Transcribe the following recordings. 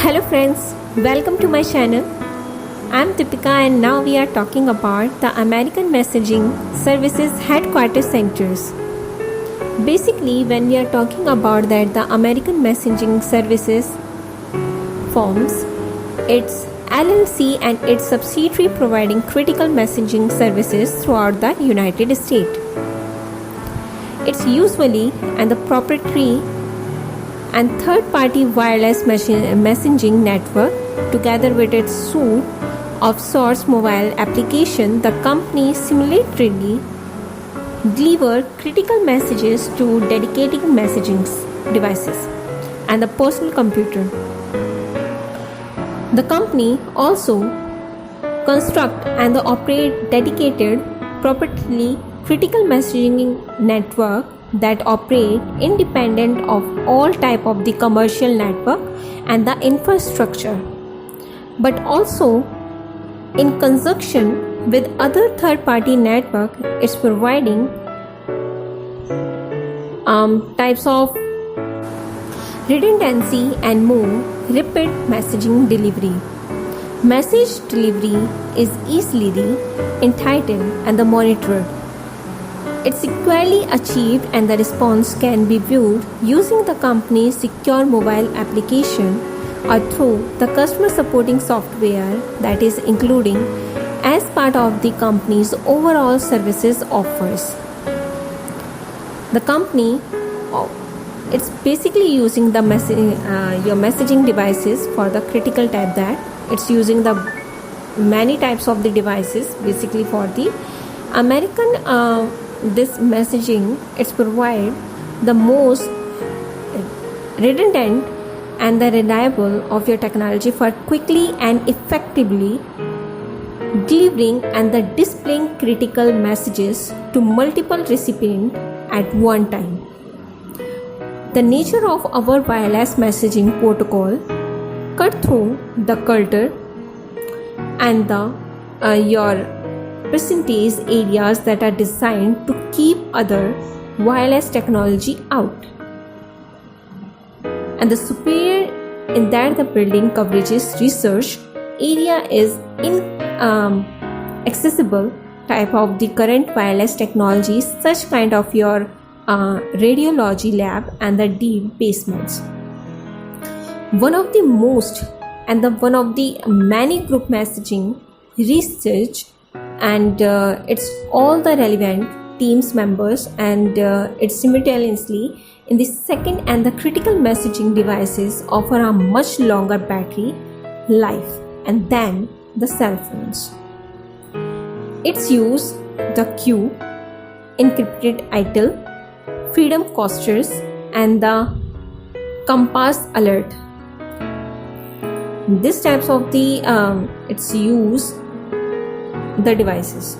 Hello friends, welcome to my channel. I'm Deepika and now we are talking about the American Messaging Services Headquarters Centers. Basically, when we are talking about that the American Messaging Services forms, it's LLC and its subsidiary providing critical messaging services throughout the United States. It's usually and the proprietary and third-party wireless messaging network together with its suite of source mobile application. The company simultaneously deliver critical messages to dedicated messaging devices and the personal computer. The company also construct and operate dedicated proprietary critical messaging network that operate independent of all type of the commercial network and the infrastructure, but also in conjunction with other third-party network. It's providing types of redundancy and more rapid messaging delivery. Message delivery is easily entitled and monitored. It's securely achieved and the response can be viewed using the company's secure mobile application or through the customer supporting software that is including as part of the company's overall services offers. The company it's basically using the your messaging devices for the critical type, that it's using the many types of the devices basically for the American this messaging. It's provide the most redundant and the reliable of your technology for quickly and effectively delivering and the displaying critical messages to multiple recipients at one time. The nature of our wireless messaging protocol cut through the culture and the your percentage areas that are designed to keep other wireless technology out, and the superior in that the building coverages research area is inaccessible type of the current wireless technologies, such kind of your radiology lab and the deep basements. One of the most and the one of the many group messaging research, and it's all the relevant teams members, and it's simultaneously in the second, and the critical messaging devices offer a much longer battery life and than the cell phones. It's use the queue, encrypted ITIL, freedom coasters, and the compass alert. These types of the it's use the devices.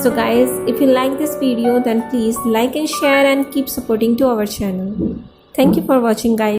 So guys, if you like this video, then please like and share and keep supporting to our channel. Thank you for watching guys.